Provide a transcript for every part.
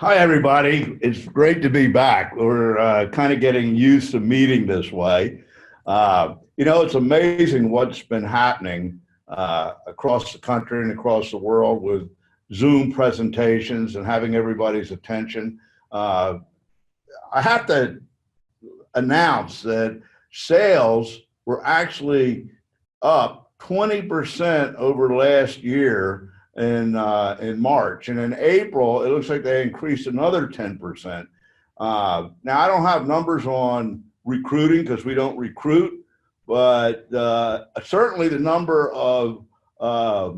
Hi, everybody. It's great to be back. We're kind of getting used to meeting this way. It's amazing what's been happening across the country and across the world with Zoom presentations and having everybody's attention. Uh, I have to announce that sales were actually up 20% over last year in March, and in April it looks like they increased another 10%. Now I don't have numbers on recruiting because we don't recruit, but certainly the number of uh,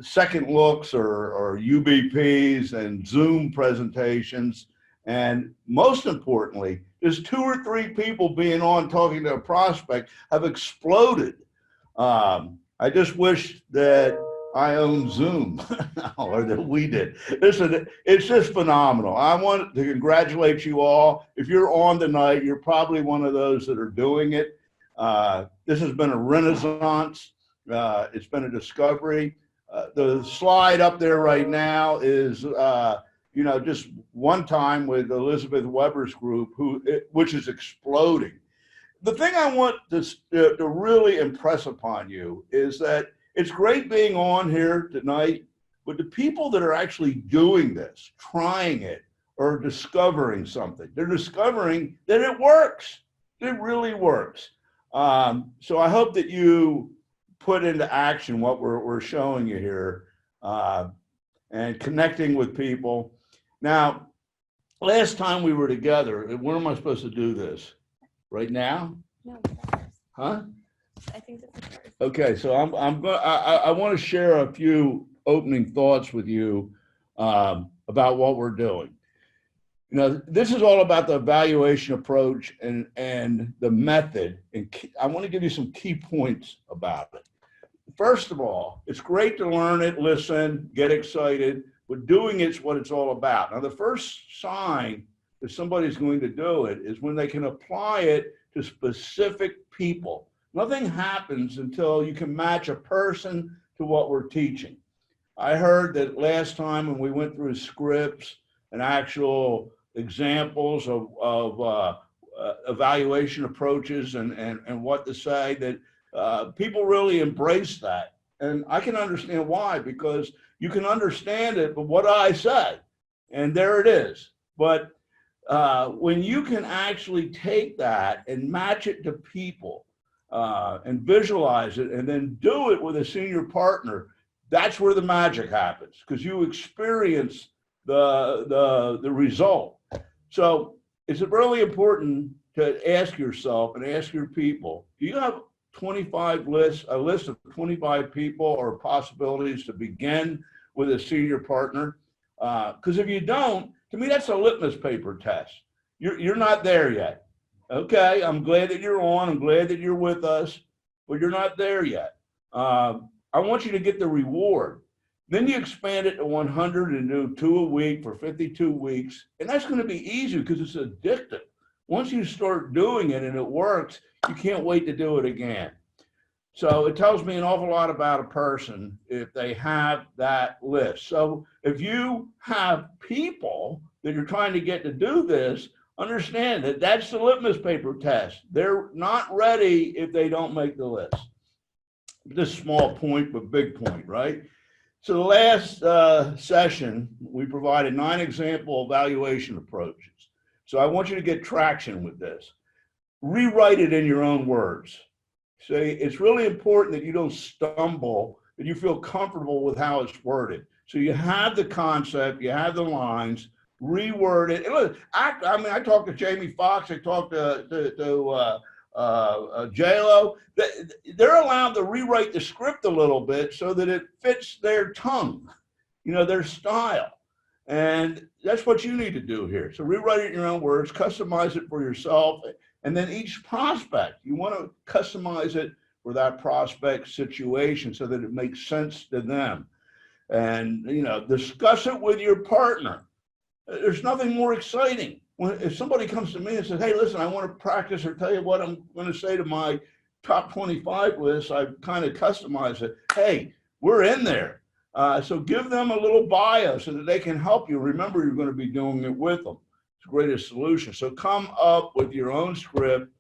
second looks or UBPs and Zoom presentations, and most importantly, just two or three people being on talking to a prospect have exploded. I just wish that I own Zoom or that we did. Listen, it's just phenomenal. I want to congratulate you all. If you're on tonight, you're probably one of those that are doing it. This has been a renaissance. It's been a discovery. The slide up there right now is, just one time with Elizabeth Weber's group, which is exploding. The thing I want to really impress upon you is that it's great being on here tonight, but the people that are actually doing this, trying it, or discovering something, they're discovering that it works. It really works. So I hope that you put into action what we're showing you here and connecting with people. Now, last time we were together, when am I supposed to do this? Right now? No. Huh? I think this is first. Okay, so I want to share a few opening thoughts with you about what we're doing. This is all about the evaluation approach and the method. And I want to give you some key points about it. First of all, it's great to learn it, listen, get excited, but doing it's what it's all about. Now, the first sign that somebody's going to do it is when they can apply it to specific people. Nothing happens until you can match a person to what we're teaching. I heard that last time when we went through scripts and actual examples of evaluation approaches and what to say, that people really embrace that. And I can understand why, because you can understand it, but what I say, and there it is. But when you can actually take that and match it to people and visualize it and then do it with a senior partner, that's where the magic happens, because you experience the result. So it's really important to ask yourself and ask your people, do you have a list of 25 people or possibilities to begin with a senior partner? Because if you don't, to me, that's a litmus paper test. You're not there yet. Okay, I'm glad that you're on. I'm glad that you're with us, but you're not there yet. I want you to get the reward. Then you expand it to 100 and do 2 a week for 52 weeks. And that's going to be easy because it's addictive. Once you start doing it and it works, you can't wait to do it again. So it tells me an awful lot about a person if they have that list. So if you have people that you're trying to get to do this, understand that that's the litmus paper test. They're not ready if they don't make the list. This small point, but big point, right? So the last session, we provided 9 example evaluation approaches. So I want you to get traction with this. Rewrite it in your own words. Say, it's really important that you don't stumble, that you feel comfortable with how it's worded. So you have the concept, you have the lines, reword it. Look, I talked to Jamie Foxx, I talked to J-Lo. They're allowed to rewrite the script a little bit so that it fits their tongue, their style. And that's what you need to do here. So rewrite it in your own words, customize it for yourself. And then each prospect, you want to customize it for that prospect situation so that it makes sense to them. And, discuss it with your partner. There's nothing more exciting. If somebody comes to me and says, hey, listen, I want to practice or tell you what I'm going to say to my top 25 list, I've kind of customized it. Hey, we're in there. So give them a little bio so that they can help you. Remember, you're going to be doing it with them. It's the greatest solution. So come up with your own script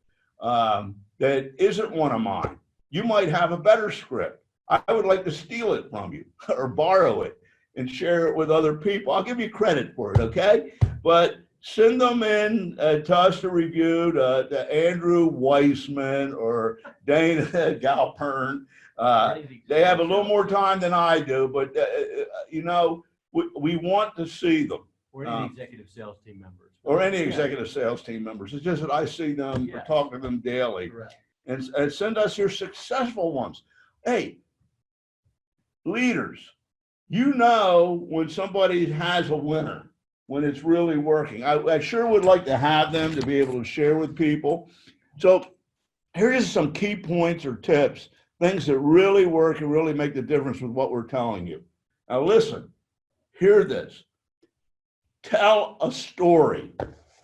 that isn't one of mine. You might have a better script. I would like to steal it from you or borrow it and share it with other people. I'll give you credit for it, okay? But send them in to us to review, to Andrew Weissman or Dana Galpern. They have a little more time than I do, but you know, we want to see them. Or any executive sales team members. Or any executive sales team members. It's just that I see them or talk to them daily. Correct. And send us your successful ones. Hey, leaders, you know when somebody has a winner, when it's really working. I sure would like to have them to be able to share with people. So here's some key points or tips, things that really work and really make the difference with what we're telling you. Now listen, hear this. Tell a story.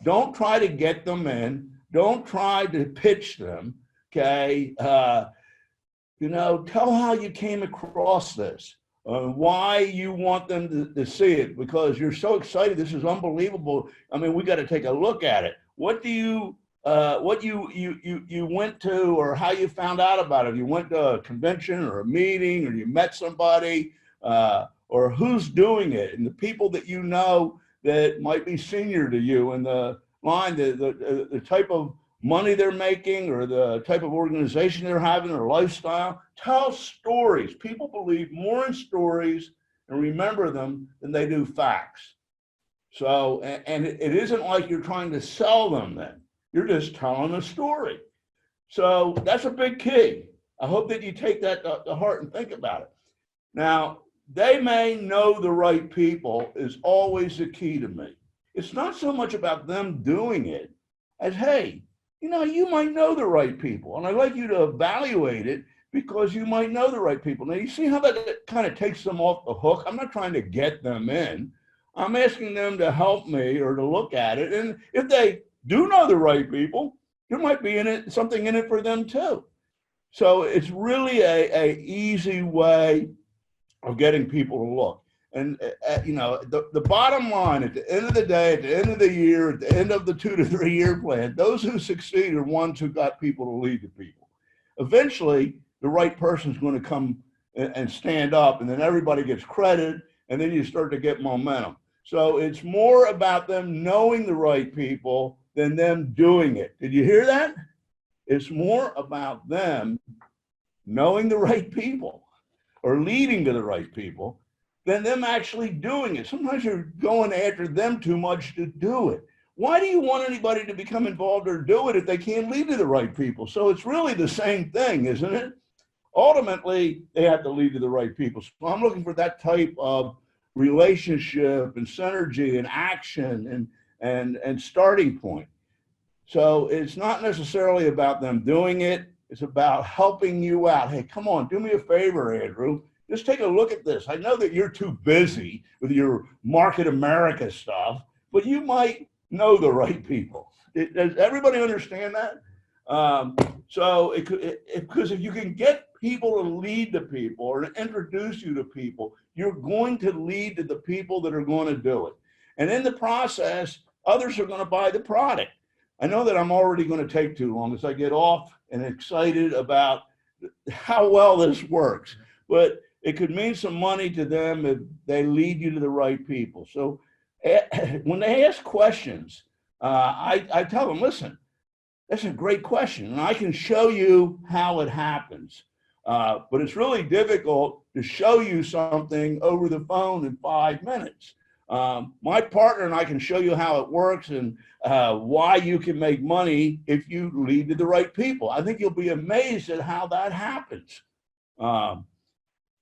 Don't try to get them in. Don't try to pitch them, okay? You know, tell how you came across this, why you want them to see it, because you're so excited. This is unbelievable. I mean, we got to take a look at it. What do you, what you went to, or how you found out about it? You went to a convention or a meeting, or you met somebody, or who's doing it, and the people that you know that might be senior to you in the line, the type of money they're making or the type of organization they're having or lifestyle. Tell stories. People believe more in stories and remember them than they do facts. So, and it isn't like you're trying to sell them then. You're just telling a story. So that's a big key. I hope that you take that to heart and think about it. Now, they may know the right people is always the key to me. It's not so much about them doing it as, hey, you know, you might know the right people. And I'd like you to evaluate it because you might know the right people. Now, you see how that kind of takes them off the hook? I'm not trying to get them in. I'm asking them to help me or to look at it. And if they do know the right people, there might be something in it for them too. So it's really a easy way of getting people to look. And, you know, the bottom line at the end of the day, at the end of the year, at the end of the 2 to 3 year plan, those who succeed are ones who got people to lead the people. Eventually, the right person's going to come and stand up, and then everybody gets credit, and then you start to get momentum. So it's more about them knowing the right people than them doing it. Did you hear that? It's more about them knowing the right people or leading to the right people than them actually doing it. Sometimes you're going after them too much to do it. Why do you want anybody to become involved or do it if they can't lead to the right people? So it's really the same thing, isn't it? Ultimately, they have to lead to the right people. So I'm looking for that type of relationship and synergy and action and starting point. So it's not necessarily about them doing it. It's about helping you out. Hey, come on, do me a favor, Andrew. Just take a look at this. I know that you're too busy with your Market America stuff, but you might know the right people. Does everybody understand that? Because if you can get people to lead to people or to introduce you to people, you're going to lead to the people that are going to do it. And in the process, others are going to buy the product. I know that I'm already going to take too long as I get off and excited about how well this works, but it could mean some money to them if they lead you to the right people. So when they ask questions, I tell them, listen, that's a great question, and I can show you how it happens. But it's really difficult to show you something over the phone in 5 minutes. My partner and I can show you how it works and why you can make money if you lead to the right people. I think you'll be amazed at how that happens.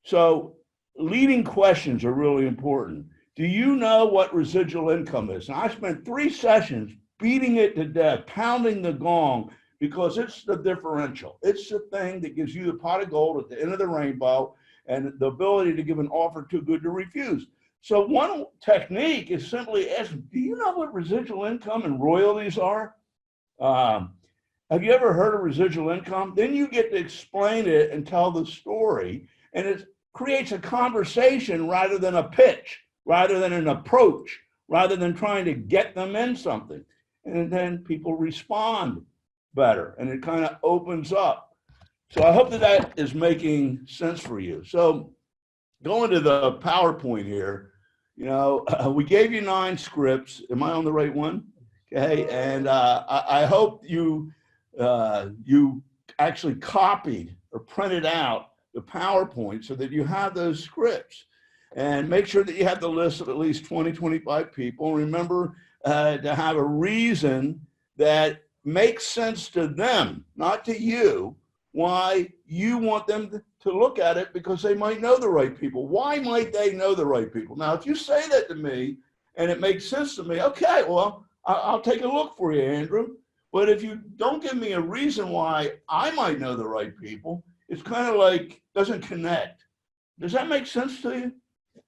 So leading questions are really important. Do you know what residual income is? And I spent 3 sessions beating it to death, pounding the gong, because it's the differential. It's the thing that gives you the pot of gold at the end of the rainbow and the ability to give an offer too good to refuse. So one technique is simply asking, do you know what residual income and royalties are? Have you ever heard of residual income? Then you get to explain it and tell the story. And it's creates a conversation rather than a pitch, rather than an approach, rather than trying to get them in something. And then people respond better, and it kind of opens up. So I hope that that is making sense for you. So going to the PowerPoint here, you know, we gave you 9 scripts. Am I on the right one? Okay, and I hope you you actually copied or printed out the PowerPoint so that you have those scripts. And make sure that you have the list of at least 20, 25 people. Remember to have a reason that makes sense to them, not to you, why you want them to look at it, because they might know the right people. Why might they know the right people? Now, if you say that to me and it makes sense to me, okay, well, I'll take a look for you, Andrew. But if you don't give me a reason why I might know the right people, it's kind of like doesn't connect. Does that make sense to you?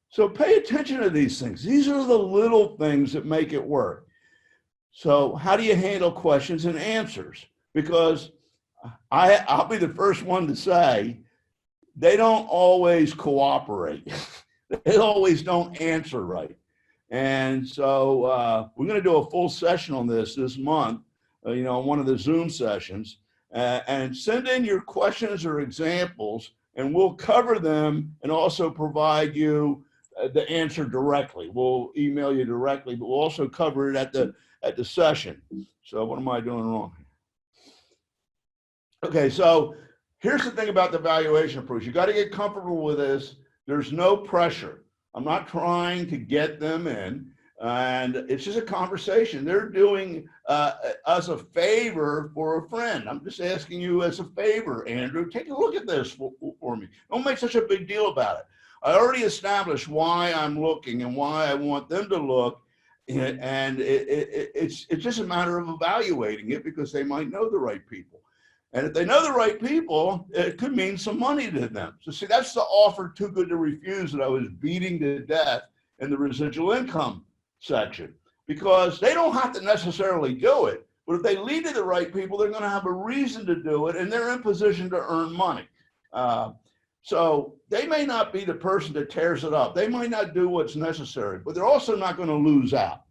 So pay attention to these things. These are the little things that make it work. So how do you handle questions and answers? Because I'll be the first one to say, they don't always cooperate. They always don't answer right. And so we're going to do a full session on this month, you know, one of the Zoom sessions, and send in your questions or examples, and we'll cover them and also provide you the answer directly. We'll email you directly, but we'll also cover it at the session. So what am I doing wrong? Okay, so here's the thing about the valuation approach. You got to get comfortable with this. There's no pressure. I'm not trying to get them in, and it's just a conversation. They're doing us a favor for a friend. I'm just asking you as a favor, Andrew, take a look at this for me. Don't make such a big deal about it. I already established why I'm looking and why I want them to look, and it's just a matter of evaluating it, because they might know the right people. And if they know the right people, it could mean some money to them. So see, that's the offer too good to refuse that I was beating to death in the residual income section, because they don't have to necessarily do it, but if they lead to the right people, they're going to have a reason to do it, and they're in position to earn money. So they may not be the person that tears it up. They might not do what's necessary, but they're also not going to lose out.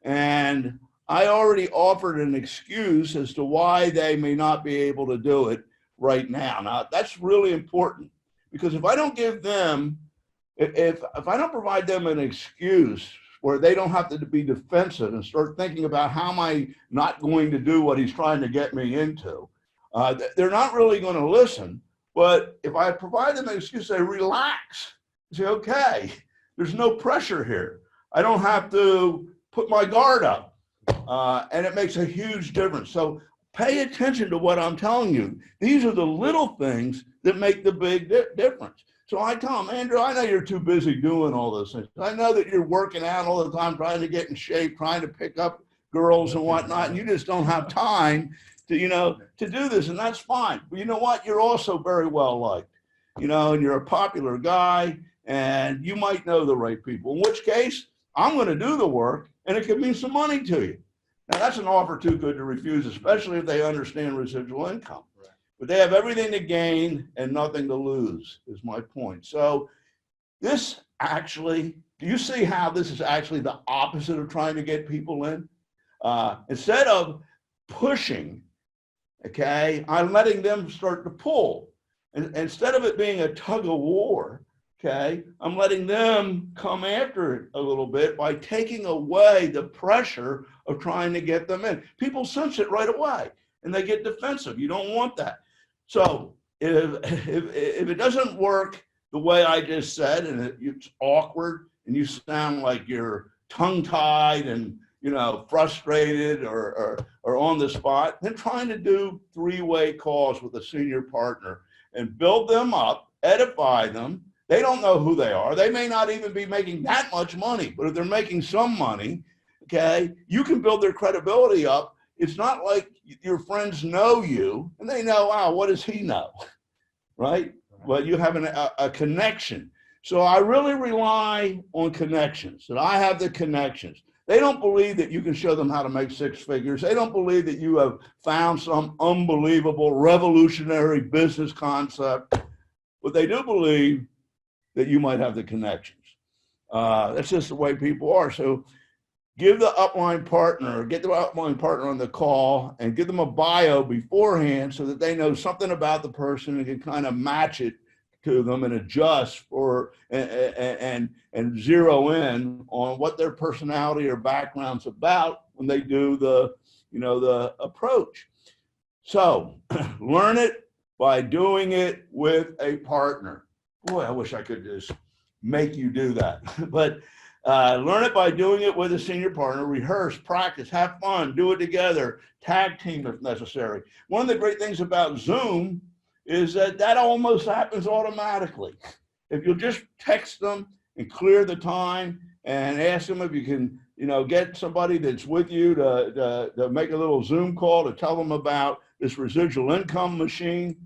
And I already offered an excuse as to why they may not be able to do it right now. Now, that's really important, because if I don't give them, if I don't provide them an excuse where they don't have to be defensive and start thinking about how am I not going to do what he's trying to get me into, they're not really going to listen. But if I provide them an excuse, they relax, say, okay, there's no pressure here. I don't have to put my guard up. And it makes a huge difference. So pay attention to what I'm telling you. These are the little things that make the big difference. So I tell them, Andrew, I know you're too busy doing all those things. I know that you're working out all the time, trying to get in shape, trying to pick up girls and whatnot, and you just don't have time to, you know, to do this, and that's fine. But you know what? You're also very well liked, you know, and you're a popular guy, and you might know the right people, in which case I'm going to do the work, and it could mean some money to you. Now, that's an offer too good to refuse, especially if they understand residual income. Right. But they have everything to gain and nothing to lose, is my point. So this actually, do you see how this is actually the opposite of trying to get people in? Instead of pushing, okay, I'm letting them start to pull. And instead of it being a tug of war, okay, I'm letting them come after it a little bit by taking away the pressure of trying to get them in. People sense it right away and they get defensive. You don't want that. So if it doesn't work the way I just said, and it's awkward and you sound like you're tongue-tied and, you know, frustrated or on the spot, then trying to do 3-way calls with a senior partner and build them up, edify them. They don't know who they are. They may not even be making that much money, but if they're making some money, okay, you can build their credibility up. It's not like your friends know you and they know, wow, what does he know, right? Well, you have a connection. So I really rely on connections, that I have the connections. They don't believe that you can show them how to make 6 figures. They don't believe that you have found some unbelievable revolutionary business concept, but they do believe that you might have the connections. That's just the way people are. So give the upline partner, get the upline partner on the call and give them a bio beforehand so that they know something about the person and can kind of match it to them and adjust for and zero in on what their personality or background's about when they do the approach. So learn it by doing it with a partner. Boy, I wish I could just make you do that. But learn it by doing it with a senior partner. Rehearse, practice, have fun, do it together, tag team if necessary. One of the great things about Zoom is that almost happens automatically. If you'll just text them and clear the time and ask them if you can, get somebody that's with you to make a little Zoom call to tell them about this residual income machine,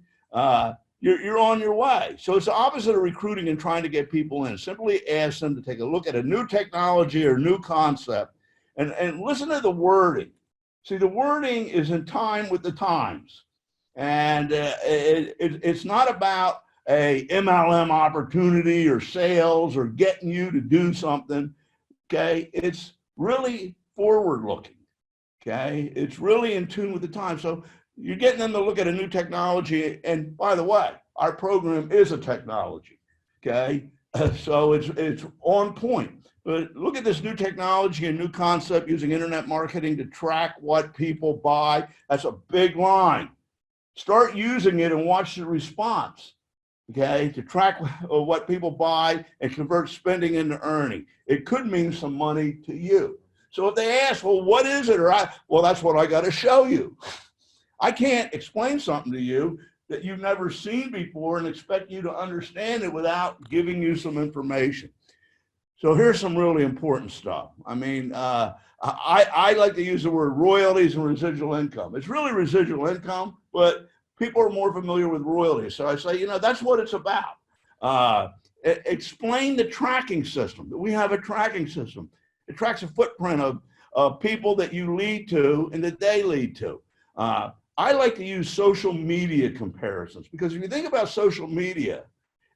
you're on your way. So it's the opposite of recruiting and trying to get people in. Simply ask them to take a look at a new technology or new concept and listen to the wording. See, the wording is in time with the times. And it's not about a MLM opportunity or sales or getting you to do something, okay? It's really forward looking, okay? It's really in tune with the time. So you're getting them to look at a new technology. And by the way, our program is a technology, okay? So it's on point. But look at this new technology and new concept using internet marketing to track what people buy. That's a big line. Start using it and watch the response, okay, to track what people buy and convert spending into earning. It could mean some money to you. So if they ask, well, what is it? Well, that's what I got to show you. I can't explain something to you that you've never seen before and expect you to understand it without giving you some information. So here's some really important stuff. I mean, I like to use the word royalties and residual income. It's really residual income, but people are more familiar with royalties. So I say, that's what it's about. Explain the tracking system. We have a tracking system. It tracks a footprint of people that you lead to and that they lead to. I like to use social media comparisons because if you think about social media,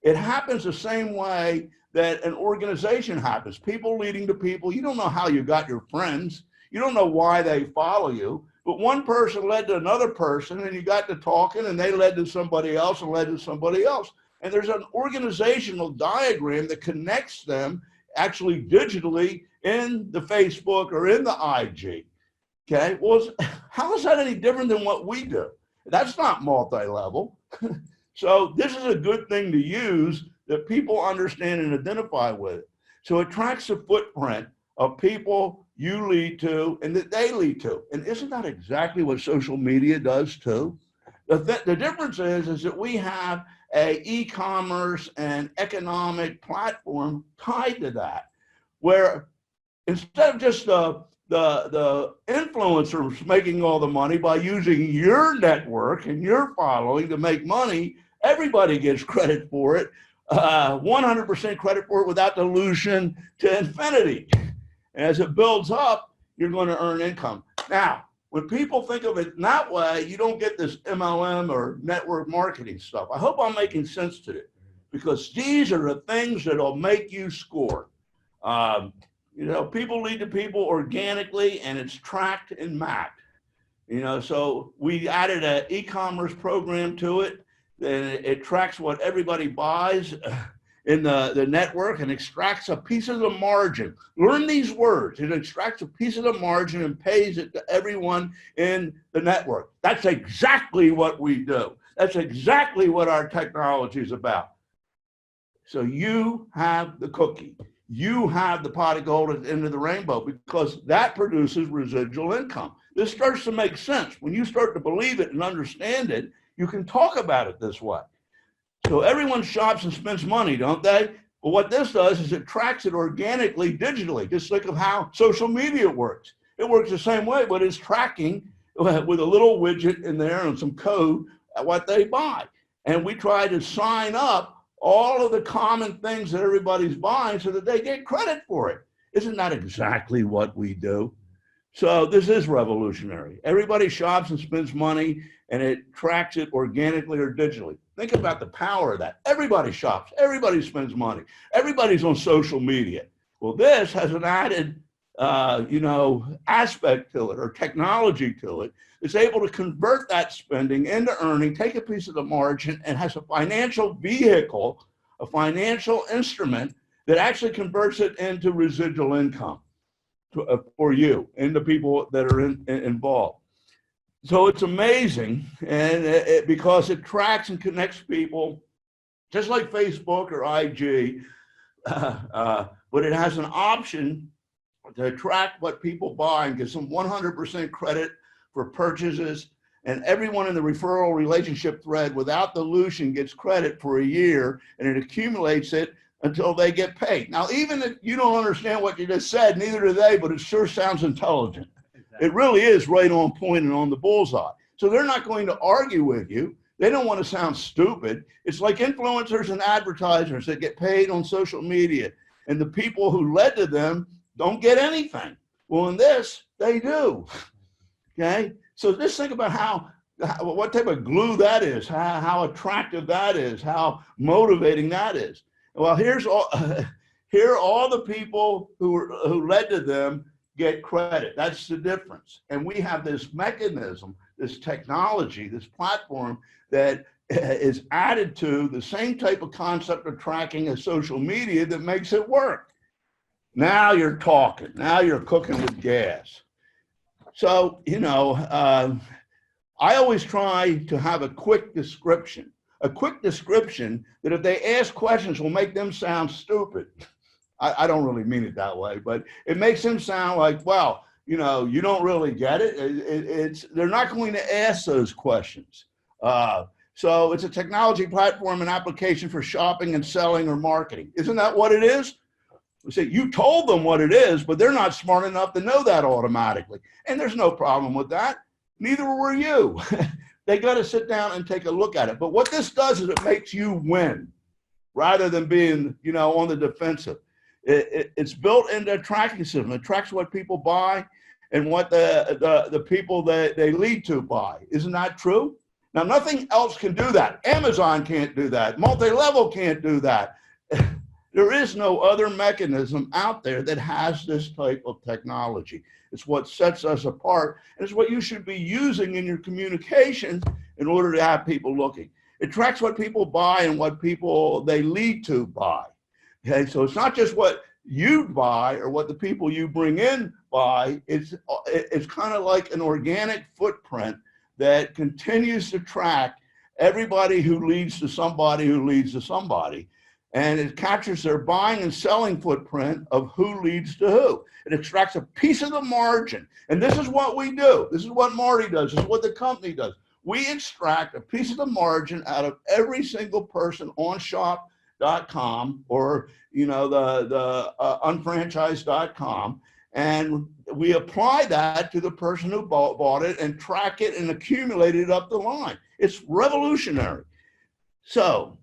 it happens the same way that an organization happens. People leading to people. You don't know how you got your friends. You don't know why they follow you. But one person led to another person and you got to talking and they led to somebody else and led to somebody else. And there's an organizational diagram that connects them actually digitally in the Facebook or in the IG. Okay, well, how is that any different than what we do? That's not multi-level. So this is a good thing to use that people understand and identify with. So it tracks the footprint of people you lead to and that they lead to. And isn't that exactly what social media does too? The difference is that we have a e-commerce and economic platform tied to that, where instead of just the influencers making all the money by using your network and your following to make money, everybody gets credit for it, 100% credit for it without dilution to infinity. And as it builds up, you're going to earn income. Now, when people think of it in that way, you don't get this MLM or network marketing stuff. I hope I'm making sense to it because these are the things that'll make you score. People lead to people organically and it's tracked and mapped. So we added an e-commerce program to it. And it tracks what everybody buys in the network and extracts a piece of the margin. Learn these words. It extracts a piece of the margin and pays it to everyone in the network. That's exactly what we do. That's exactly what our technology is about. So you have the cookie. You have the pot of gold at the end of the rainbow because that produces residual income. This starts to make sense. When you start to believe it and understand it, you can talk about it this way. So everyone shops and spends money, don't they? But what this does is it tracks it organically, digitally. Just think of how social media works. It works the same way, but it's tracking with a little widget in there and some code at what they buy. And we try to sign up all of the common things that everybody's buying so that they get credit for it. Isn't that exactly what we do? So this is revolutionary. Everybody shops and spends money, and it tracks it organically or digitally. Think about the power of that. Everybody shops, everybody spends money, everybody's on social media. Well, this has an added, aspect to it or technology to it. It's able to convert that spending into earning, take a piece of the margin, and has a financial vehicle, a financial instrument that actually converts it into residual income for you and the people that are involved. So it's amazing, and because it tracks and connects people, just like Facebook or IG, but it has an option to track what people buy and gives them 100% credit for purchases. And everyone in the referral relationship thread without dilution gets credit for a year, and it accumulates it until they get paid. Now, even if you don't understand what you just said, neither do they, but it sure sounds intelligent. It really is right on point and on the bullseye. So they're not going to argue with you. They don't want to sound stupid. It's like influencers and advertisers that get paid on social media, and the people who led to them don't get anything. Well, in this, they do. Okay? So just think about what type of glue that is, how attractive that is, how motivating that is. Well, here are all the people who led to them get credit. That's the difference. And we have this mechanism, this technology, this platform that is added to the same type of concept of tracking as social media that makes it work. Now you're talking. Now you're cooking with gas. So, I always try to have a quick description that if they ask questions will make them sound stupid. I don't really mean it that way, but it makes them sound like, well, you don't really get it. They're not going to ask those questions. So it's a technology platform and application for shopping and selling or marketing. Isn't that what it is? We say you told them what it is, but they're not smart enough to know that automatically. And there's no problem with that. Neither were you. They got to sit down and take a look at it. But what this does is it makes you win rather than being, on the defensive. It's built into a tracking system. It tracks what people buy and what the people that they lead to buy. Isn't that true? Now, nothing else can do that. Amazon can't do that. Multi-level can't do that. There is no other mechanism out there that has this type of technology. It's what sets us apart, and it's what you should be using in your communication in order to have people looking. It tracks what people buy and what people they lead to buy. Okay, so it's not just what you buy or what the people you bring in buy. It's kind of like an organic footprint that continues to track everybody who leads to somebody who leads to somebody. And it captures their buying and selling footprint of who leads to who. It extracts a piece of the margin. And this is what we do. This is what Marty does. This is what the company does. We extract a piece of the margin out of every single person on shop.com or, the unfranchise.com. And we apply that to the person who bought it and track it and accumulate it up the line. It's revolutionary. So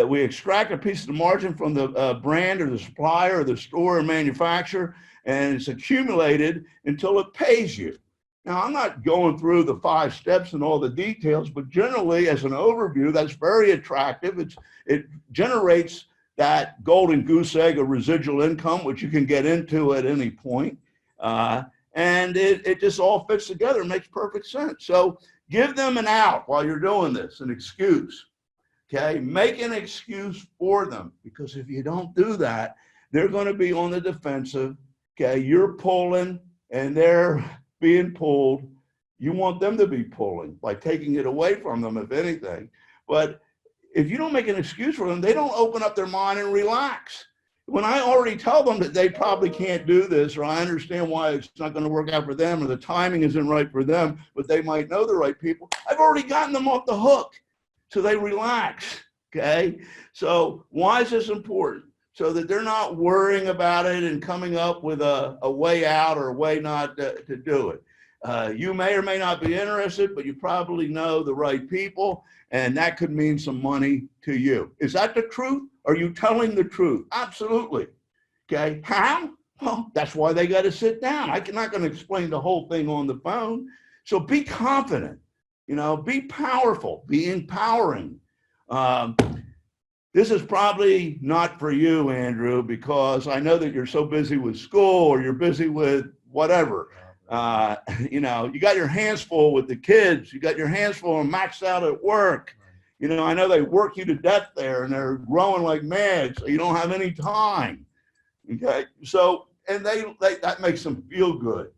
we extract a piece of the margin from the brand or the supplier or the store or manufacturer, and it's accumulated until it pays you. Now, I'm not going through the 5 steps and all the details, but generally, as an overview, that's very attractive. It generates that golden goose egg of residual income, which you can get into at any point. And it just all fits together and makes perfect sense. So give them an out while you're doing this, an excuse. Okay, make an excuse for them, because if you don't do that, they're going to be on the defensive. Okay, you're pulling and they're being pulled. You want them to be pulling by taking it away from them, if anything. But if you don't make an excuse for them, they don't open up their mind and relax. When I already tell them that they probably can't do this, or I understand why it's not going to work out for them, or the timing isn't right for them, but they might know the right people, I've already gotten them off the hook. So they relax, okay? So why is this important? So that they're not worrying about it and coming up with a way out or a way not to do it. You may or may not be interested, but you probably know the right people, and that could mean some money to you. Is that the truth? Are you telling the truth? Absolutely, okay? How? Well, that's why they got to sit down. I'm not going to explain the whole thing on the phone. So be confident, be powerful, be empowering. This is probably not for you, Andrew, because I know that you're so busy with school or you're busy with whatever. You got your hands full with the kids. You got your hands full and maxed out at work. I know they work you to death there and they're growing like mad, so you don't have any time. Okay, so, and they that makes them feel good.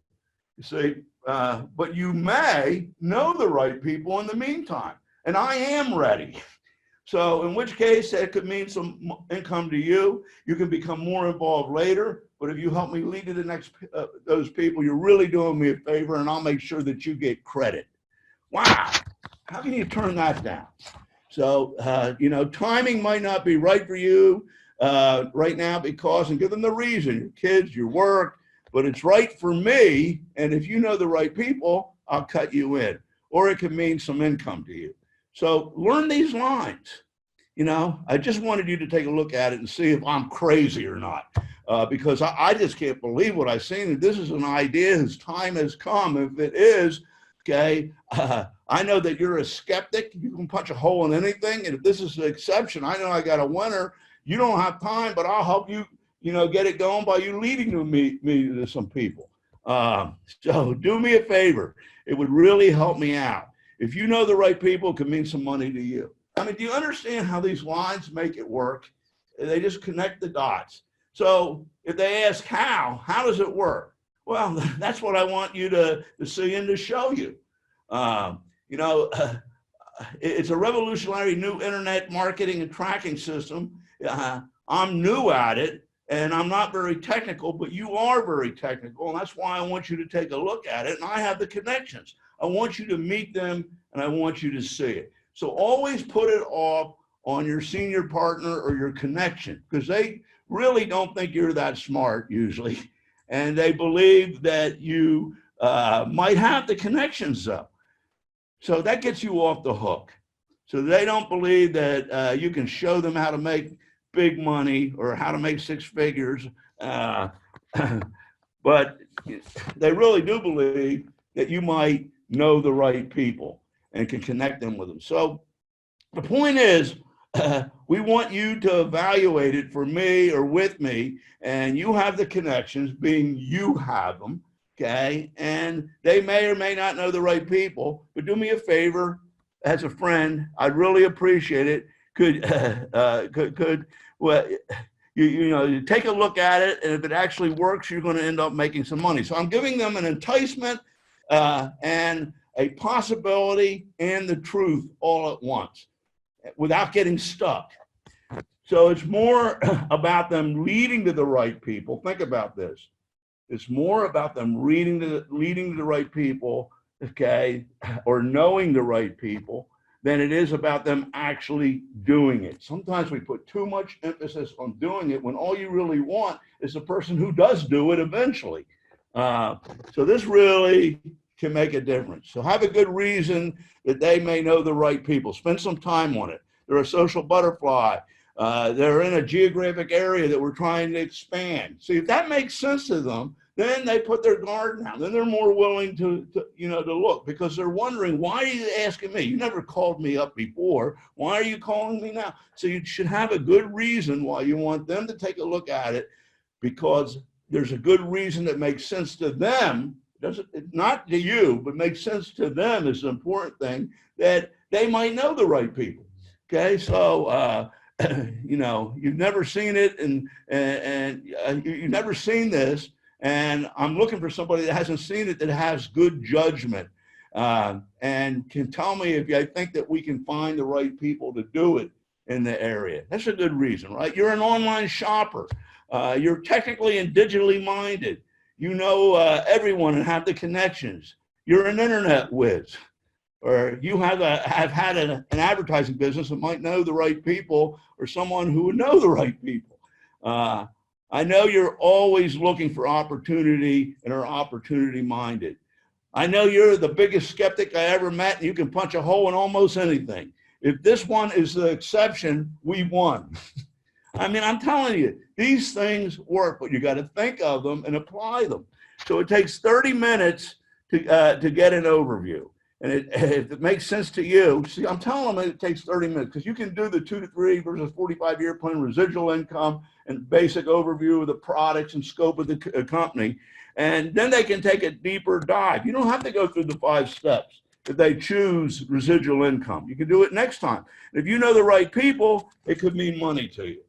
You see, but you may know the right people in the meantime, and I am ready. So in which case, that could mean some income to you. You can become more involved later, but if you help me lead to the next, those people, you're really doing me a favor, and I'll make sure that you get credit. Wow, how can you turn that down? So, timing might not be right for you right now because, and give them the reason, your kids, your work, but it's right for me. And if you know the right people, I'll cut you in, or it could mean some income to you. So learn these lines. I just wanted you to take a look at it and see if I'm crazy or not, because I just can't believe what I've seen. And this is an idea whose time has come. If it is, okay, I know that you're a skeptic. You can punch a hole in anything. And if this is an exception, I know I got a winner. You don't have time, but I'll help you, get it going by you leading me to some people. So do me a favor. It would really help me out. If you know the right people, it could mean some money to you. I mean, do you understand how these lines make it work? They just connect the dots. So if they ask how does it work? Well, that's what I want you to see and to show you. It's a revolutionary new internet marketing and tracking system. I'm new at it and I'm not very technical, but you are very technical. And that's why I want you to take a look at it. And I have the connections. I want you to meet them and I want you to see it. So always put it off on your senior partner or your connection, because they really don't think you're that smart usually. And they believe that you might have the connections though. So that gets you off the hook. So they don't believe that you can show them how to make big money or how to make six figures. But they really do believe that you might know the right people and can connect them with them. So the point is, we want you to evaluate it for me or with me, and you have the connections, being you have them, okay? And they may or may not know the right people, but do me a favor as a friend, I'd really appreciate it. You take a look at it, and if it actually works, you're going to end up making some money. So I'm giving them an enticement and a possibility and the truth all at once without getting stuck. So it's more about them leading to the right people. Think about this. It's more about them leading to the right people, okay, or knowing the right people, than it is about them actually doing it. Sometimes we put too much emphasis on doing it when all you really want is the person who does do it eventually. So this really can make a difference. So have a good reason that they may know the right people. Spend some time on it. They're a social butterfly. They're in a geographic area that we're trying to expand. See, if that makes sense to them, then they put their guard down. Then they're more willing to look, because they're wondering, why are you asking me? You never called me up before. Why are you calling me now? So you should have a good reason why you want them to take a look at it, because there's a good reason that makes sense to them. Not to you, but makes sense to them is the important thing, that they might know the right people. Okay, so you've never seen it, and you've never seen this, and I'm looking for somebody that hasn't seen it, that has good judgment, and can tell me if I think that we can find the right people to do it in the area. That's a good reason, right? You're an online shopper. You're technically and digitally minded. You know everyone and have the connections. You're an internet whiz, or you have had an advertising business and might know the right people, or someone who would know the right people. I know you're always looking for opportunity and are opportunity minded. I know you're the biggest skeptic I ever met, and you can punch a hole in almost anything. If this one is the exception, we won. I mean, I'm telling you, these things work, but you got to think of them and apply them. So it takes 30 minutes to get an overview. And if it makes sense to you, see, I'm telling them it takes 30 minutes because you can do the 2 to 3 versus 45-year plan, residual income, and basic overview of the products and scope of the company. And then they can take a deeper dive. You don't have to go through the 5 steps if they choose residual income. You can do it next time. And if you know the right people, it could mean money to you.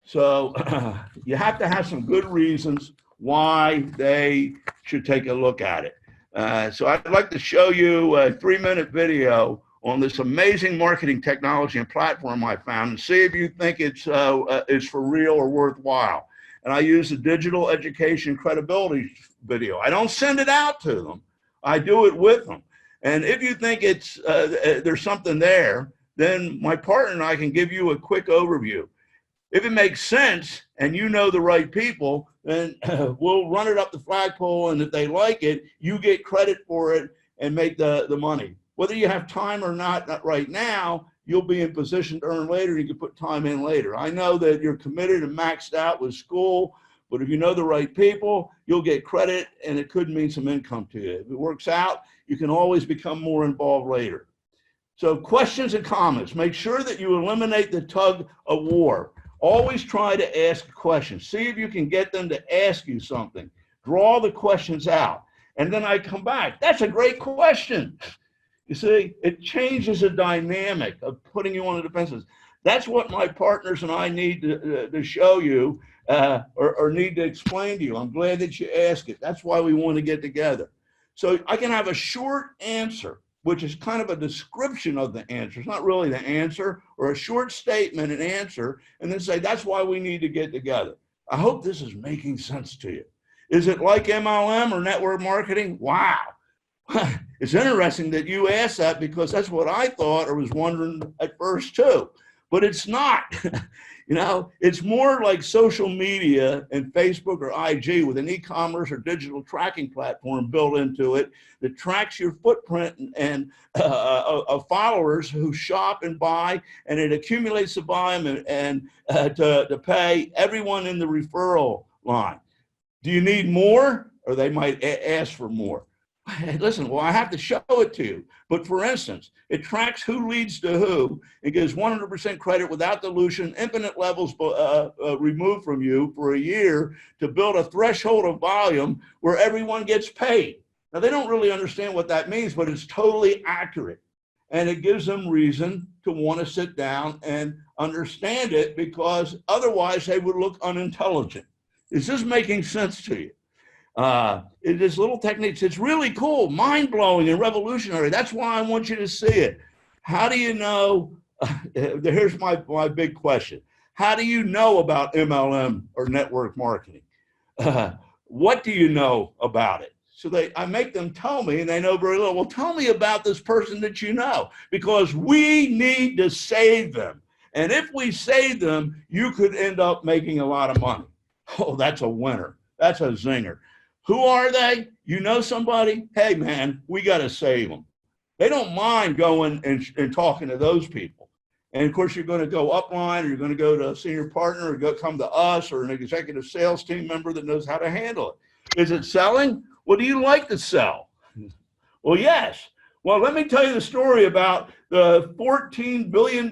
So you have to have some good reasons why they should take a look at it. So I'd like to show you a 3-minute video on this amazing marketing technology and platform I found and see if you think it's for real or worthwhile. And I use the digital education credibility video. I don't send it out to them. I do it with them. And if you think it's there's something there, then my partner and I can give you a quick overview. If it makes sense and you know the right people, then we'll run it up the flagpole, and if they like it, you get credit for it and make the money. Whether you have time or not right now, you'll be in position to earn later. You can put time in later. I know that you're committed and maxed out with school, but if you know the right people, you'll get credit, and it could mean some income to you. If it works out, you can always become more involved later. So questions and comments. Make sure that you eliminate the tug of war. Always try to ask questions. See if you can get them to ask you something. Draw the questions out. And then I come back. That's a great question. You see, it changes the dynamic of putting you on the defensive. That's what my partners and I need to show you or need to explain to you. I'm glad that you ask it. That's why we want to get together. So I can have a short answer, which is kind of a description of the answer. It's not really the answer, or a short statement and answer, and then say, that's why we need to get together. I hope this is making sense to you. Is it like MLM or network marketing? Wow. It's interesting that you asked that, because that's what I thought or was wondering at first too, but it's not. You know, it's more like social media and Facebook or IG with an e-commerce or digital tracking platform built into it that tracks your footprint and of followers who shop and buy, and it accumulates the volume and to pay everyone in the referral line. Do you need more? Or they might ask for more. Listen, well, I have to show it to you. But for instance, it tracks who leads to who. It gives 100% credit without dilution, infinite levels removed from you for a year to build a threshold of volume where everyone gets paid. Now, they don't really understand what that means, but it's totally accurate. And it gives them reason to want to sit down and understand it, because otherwise they would look unintelligent. Is this making sense to you? It is little techniques. It's really cool, mind-blowing, and revolutionary. That's why I want you to see it. How do you know? Here's my big question. How do you know about MLM or network marketing? What do you know about it? So I make them tell me, and they know very little. Well, tell me about this person that you know, because we need to save them. And if we save them, you could end up making a lot of money. Oh, that's a winner. That's a zinger. Who are they? You know somebody? Hey, man, we got to save them. They don't mind going and talking to those people. And of course, you're going to go upline, or you're going to go to a senior partner, or come to us, or an executive sales team member that knows how to handle it. Is it selling? Well, do you like to sell? Well, yes. Well, let me tell you the story about the $14 billion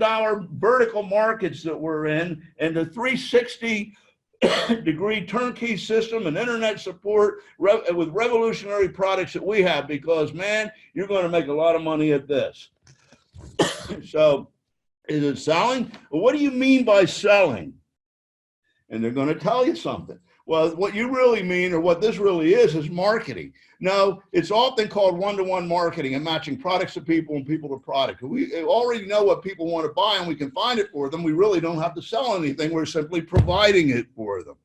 vertical markets that we're in, and the 360-degree turnkey system and internet support with revolutionary products that we have, because, man, you're going to make a lot of money at this. So is it selling? Well, what do you mean by selling? And they're going to tell you something. Well, what you really mean, or what this really is marketing. No, it's often called one-to-one marketing and matching products to people and people to product. We already know what people want to buy, and we can find it for them. We really don't have to sell anything. We're simply providing it for them.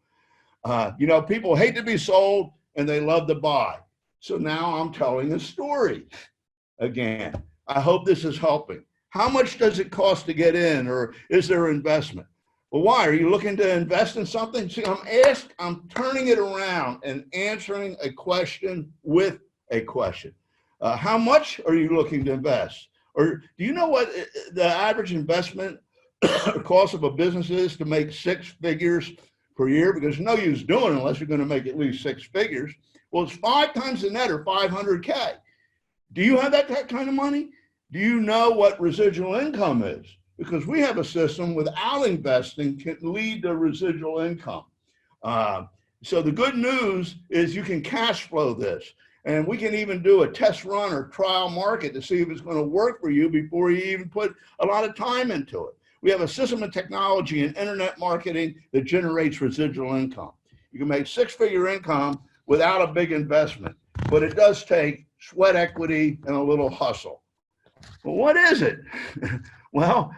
You know, people hate to be sold and they love to buy. So now I'm telling a story again. I hope this is helping. How much does it cost to get in, or is there investment? Well, why? Are you looking to invest in something? See, I'm turning it around and answering a question with a question. How much are you looking to invest? Or do you know what the average investment cost of a business is to make 6 figures per year, because there's no use doing it unless you're going to make at least 6 figures. Well, it's 5 times the net, or 500K. Do you have that kind of money? Do you know what residual income is? Because we have a system without investing can lead to residual income. So the good news is you can cash flow this. And we can even do a test run or trial market to see if it's going to work for you before you even put a lot of time into it. We have a system of technology and internet marketing that generates residual income. You can make 6-figure income without a big investment, but it does take sweat equity and a little hustle. Well, what is it? Well,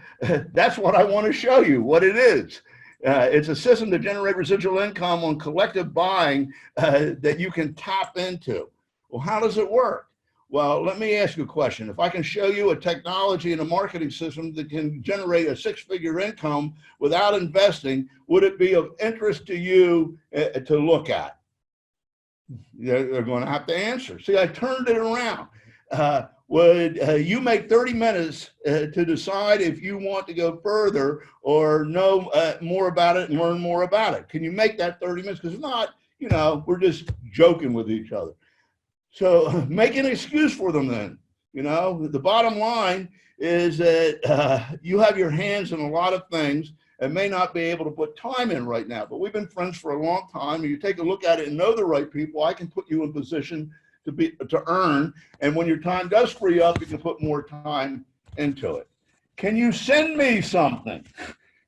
that's what I want to show you what it is. It's a system to generate residual income on collective buying that you can tap into. Well, how does it work? Well, let me ask you a question. If I can show you a technology and a marketing system that can generate a 6-figure income without investing, would it be of interest to you to look at? They're going to have to answer. See, I turned it around. Would you make 30 minutes to decide if you want to go further or know more about it and learn more about it? Can you make that 30 minutes? Because if not, you know, we're just joking with each other. So make an excuse for them then. You know, the bottom line is that you have your hands in a lot of things and may not be able to put time in right now. But we've been friends for a long time. And you take a look at it and know the right people, I can put you in position to earn. And when your time does free up, you can put more time into it. Can you send me something?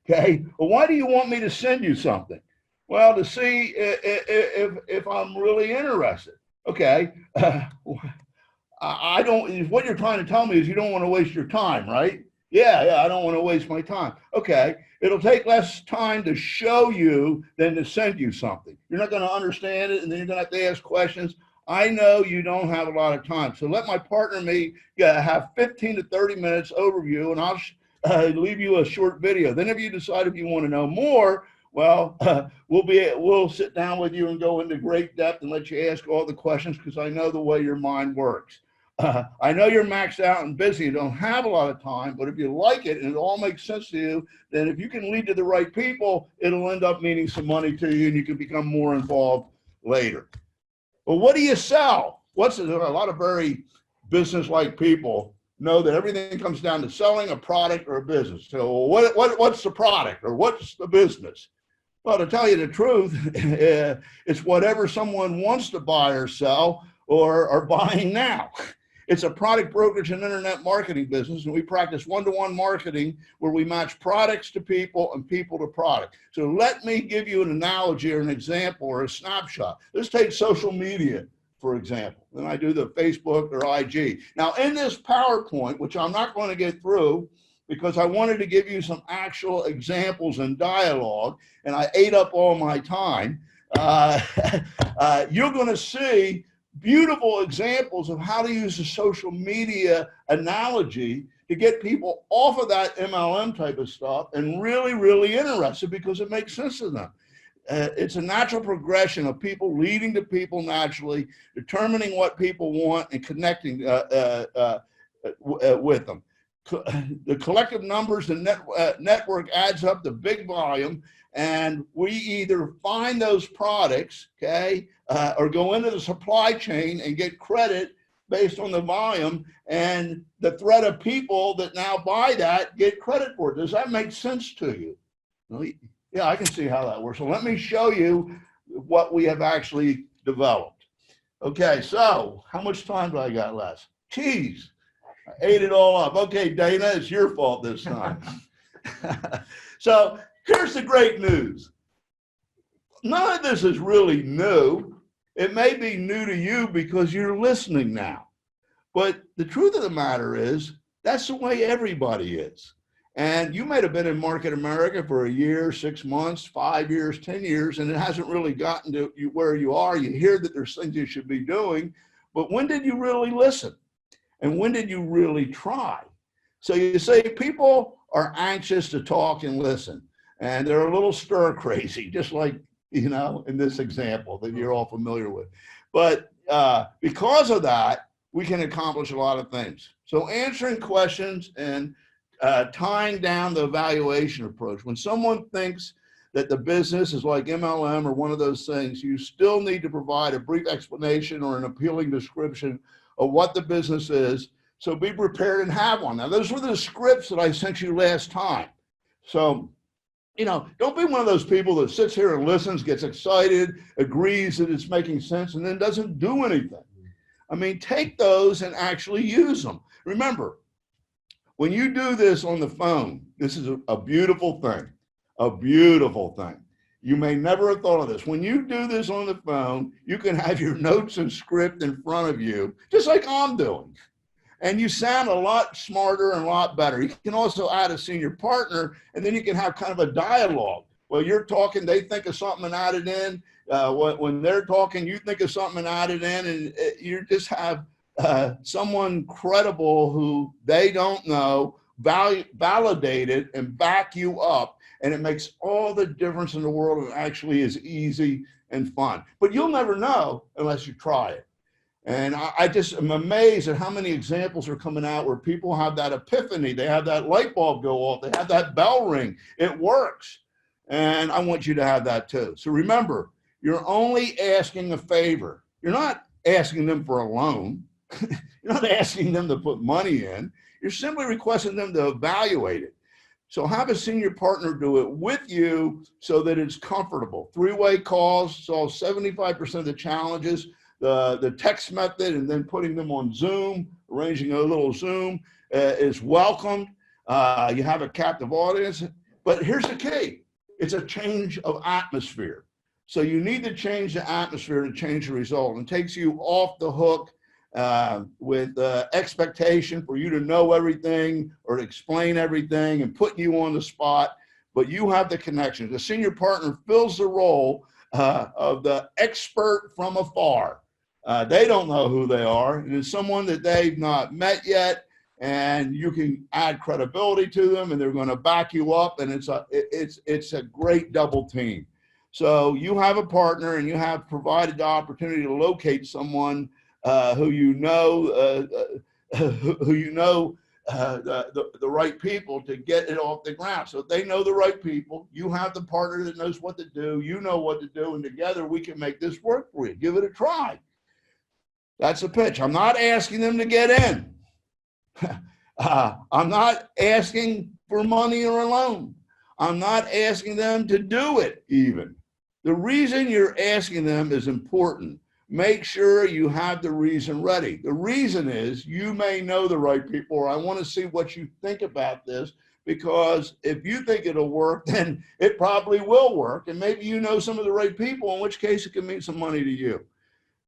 Okay. Well, why do you want me to send you something? Well, to see if I'm really interested. Okay. I don't, what you're trying to tell me is you don't want to waste your time, right? Yeah, I don't want to waste my time. Okay. It'll take less time to show you than to send you something. You're not going to understand it, and then you're going to have to ask questions. I know you don't have a lot of time. So let my partner and me have 15 to 30 minutes overview, and I'll leave you a short video. Then if you decide if you want to know more, well, we'll sit down with you and go into great depth and let you ask all the questions, because I know the way your mind works. I know you're maxed out and busy and don't have a lot of time, but if you like it and it all makes sense to you, then if you can lead to the right people, it'll end up meaning some money to you and you can become more involved later. Well, what do you sell? A lot of very business-like people know that everything comes down to selling a product or a business. So what's the product or what's the business? Well, to tell you the truth, it's whatever someone wants to buy or sell or are buying now. It's a product brokerage and internet marketing business, and we practice one-to-one marketing where we match products to people and people to product. So let me give you an analogy or an example or a snapshot. Let's take social media, for example. Then I do the Facebook or IG. Now, in this PowerPoint, which I'm not going to get through because I wanted to give you some actual examples and dialogue, and I ate up all my time, you're going to see beautiful examples of how to use the social media analogy to get people off of that MLM type of stuff and really, really interested because it makes sense to them. It's a natural progression of people leading to people naturally, determining what people want and connecting with them. The collective numbers and network adds up to big volume, and we either find those products, okay, or go into the supply chain and get credit based on the volume, and the threat of people that now buy that get credit for it. Does that make sense to you? Yeah, I can see how that works. So let me show you what we have actually developed. Okay, so how much time do I got left? Geez, I ate it all up. Okay, Dana, it's your fault this time. So here's the great news. None of this is really new. It may be new to you because you're listening now. But the truth of the matter is, that's the way everybody is. And you might have been in Market America for a year, 6 months, 5 years, 10 years, and it hasn't really gotten to you where you are. You hear that there's things you should be doing, but when did you really listen? And when did you really try? So you say people are anxious to talk and listen, and they're a little stir crazy, just like, you know, in this example that you're all familiar with. But because of that, we can accomplish a lot of things. So answering questions and tying down the evaluation approach. When someone thinks that the business is like MLM or one of those things, you still need to provide a brief explanation or an appealing description of what the business is. So be prepared and have one. Now, those were the scripts that I sent you last time. So, you know, don't be one of those people that sits here and listens, gets excited, agrees that it's making sense, and then doesn't do anything. I mean, take those and actually use them. Remember, when you do this on the phone, this is a beautiful thing, a beautiful thing. You may never have thought of this. When you do this on the phone, you can have your notes and script in front of you, just like I'm doing. And you sound a lot smarter and a lot better. You can also add a senior partner, and then you can have kind of a dialogue. Well, you're talking, they think of something and add it in. When they're talking, you think of something and add it in, and you just have someone credible who they don't know, validate it and back you up. And it makes all the difference in the world and actually is easy and fun. But you'll never know unless you try it. And I just am amazed at how many examples are coming out where people have that epiphany. They have that light bulb go off. They have that bell ring. It works. And I want you to have that too. So remember, you're only asking a favor. You're not asking them for a loan. You're not asking them to put money in. You're simply requesting them to evaluate it. So have a senior partner do it with you so that it's comfortable. Three-way calls solve 75% of the challenges. The text method and then putting them on Zoom, arranging a little Zoom is welcomed. You have a captive audience. But here's the key. It's a change of atmosphere. So you need to change the atmosphere to change the result. And it takes you off the hook with expectation for you to know everything or to explain everything and putting you on the spot. But you have the connection. The senior partner fills the role of the expert from afar. They don't know who they are. And it's someone that they've not met yet, and you can add credibility to them, and they're going to back you up. And it's a great double team. So you have a partner, and you have provided the opportunity to locate someone who you know the right people to get it off the ground. So if they know the right people, you have the partner that knows what to do, you know what to do, and together we can make this work for you. Give it a try. That's the pitch. I'm not asking them to get in. I'm not asking for money or a loan. I'm not asking them to do it even. The reason you're asking them is important. Make sure you have the reason ready. The reason is you may know the right people, or I want to see what you think about this, because if you think it'll work, then it probably will work. And maybe you know some of the right people, in which case it can mean some money to you.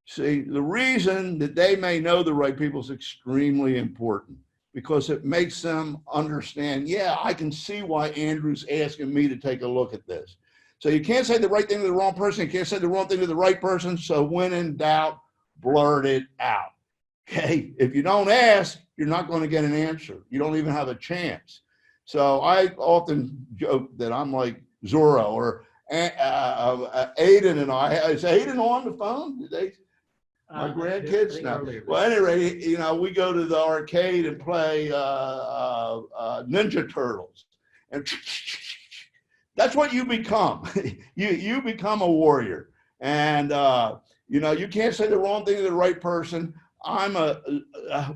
See, the reason that they may know the right people is extremely important because it makes them understand, yeah, I can see why Andrew's asking me to take a look at this. So you can't say the right thing to the wrong person. You can't say the wrong thing to the right person. So when in doubt, blurt it out. Okay, if you don't ask, you're not going to get an answer. You don't even have a chance. So I often joke that I'm like Zorro or Aiden and I. Is Aiden on the phone? Did they? My grandkids now. Well, anyway, you know, we go to the arcade and play Ninja Turtles, and that's what you become. You become a warrior, and you know, you can't say the wrong thing to the right person. I'm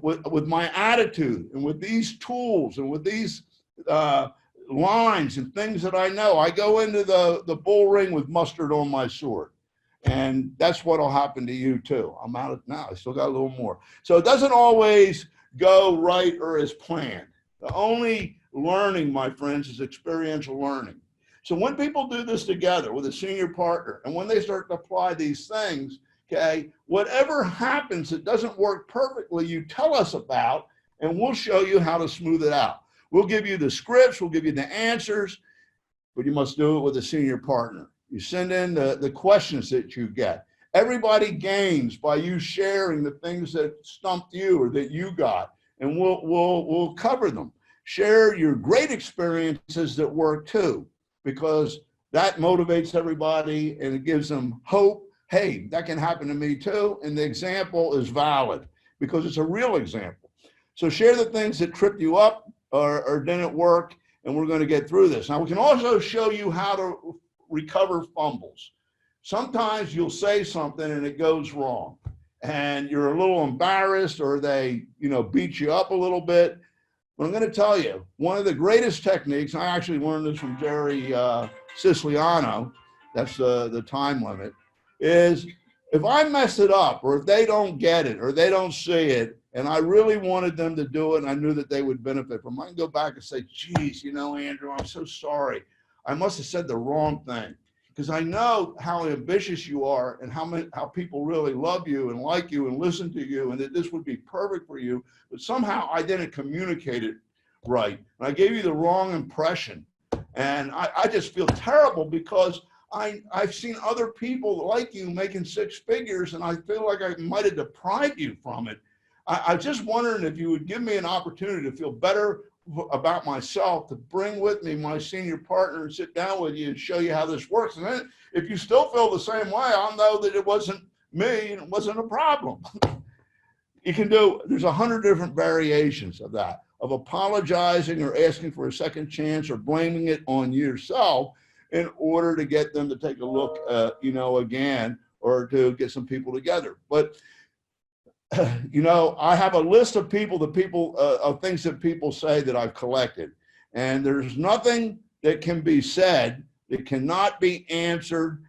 with my attitude and with these tools and with these lines and things that I know, I go into the bull ring with mustard on my sword. And that's what will happen to you too. I'm out of now. I still got a little more. So it doesn't always go right or as planned. The only learning, my friends, is experiential learning. So when people do this together with a senior partner, and when they start to apply these things, okay, whatever happens that doesn't work perfectly, you tell us about, and we'll show you how to smooth it out. We'll give you the scripts, we'll give you the answers, but you must do it with a senior partner. You send in the questions that you get. Everybody gains by you sharing the things that stumped you or that you got, and we'll cover them. Share your great experiences that work too, because that motivates everybody and it gives them hope. Hey, that can happen to me too. And the example is valid because it's a real example. So share the things that trip you up, or didn't work, and we're going to get through this. Now, we can also show you how to recover fumbles. Sometimes you'll say something and it goes wrong, and you're a little embarrassed, or they, beat you up a little bit. But I'm going to tell you, one of the greatest techniques, I actually learned this from Jerry Siciliano, that's the time limit, is if I mess it up, or if they don't get it, or they don't see it, and I really wanted them to do it, and I knew that they would benefit from it, I can go back and say, geez, Andrew, I'm so sorry. I must have said the wrong thing. Because I know how ambitious you are, and how people really love you and like you and listen to you, and that this would be perfect for you, but somehow I didn't communicate it right. And I gave you the wrong impression. And I just feel terrible, because I've seen other people like you making six figures, and I feel like I might have deprived you from it. I just wondering if you would give me an opportunity to feel better about myself, to bring with me my senior partner and sit down with you and show you how this works. And then if you still feel the same way, I'll know that it wasn't me and it wasn't a problem. You can there's 100 different variations of that, of apologizing or asking for a second chance or blaming it on yourself in order to get them to take a look, again, or to get some people together. But I have a list of of things that people say that I've collected, and there's nothing that can be said that cannot be answered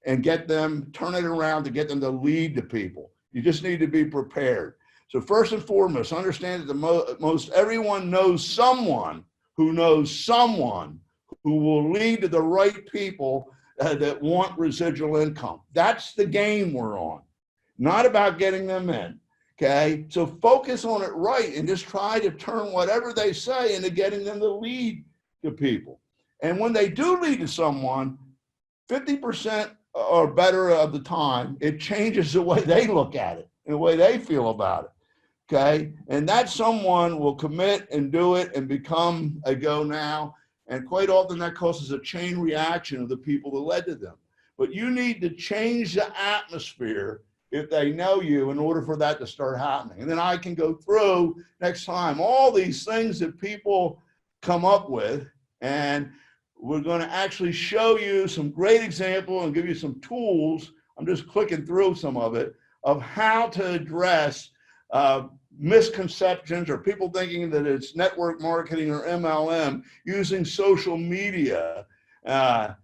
and turn it around to get them to lead to people. You just need to be prepared. So first and foremost, understand that most everyone knows someone who will lead to the right people that want residual income. That's the game we're on, not about getting them in. Okay, so focus on it right, and just try to turn whatever they say into getting them to lead to people. And when they do lead to someone, 50% or better of the time, it changes the way they look at it and the way they feel about it. Okay, and that someone will commit and do it and become a go now. And quite often that causes a chain reaction of the people that led to them. But you need to change the atmosphere if they know you, in order for that to start happening. And then I can go through next time all these things that people come up with, and we're going to actually show you some great examples and give you some tools. I'm just clicking through some of it, of how to address misconceptions, or people thinking that it's network marketing or MLM, using social media.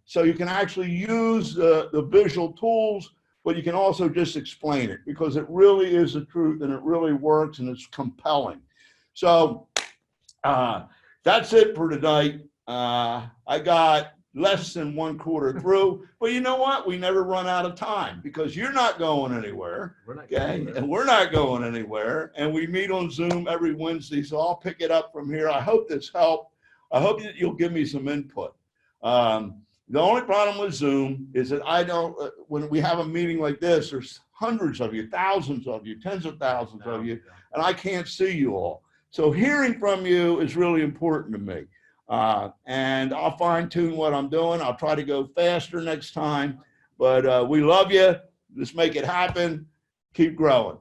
So you can actually use the visual tools, but you can also just explain it, because it really is the truth, and it really works, and it's compelling. So that's it for tonight. I got less than 1/4 through, but you know what? We never run out of time, because you're not going anywhere, okay? And we're not going anywhere, and we meet on Zoom every Wednesday, so I'll pick it up from here. I hope this helped. I hope that you'll give me some input. The only problem with Zoom is that when we have a meeting like this, there's hundreds of you, thousands of you, tens of thousands of you, and I can't see you all. So hearing from you is really important to me. And I'll fine tune what I'm doing. I'll try to go faster next time, but we love you. Let's make it happen. Keep growing.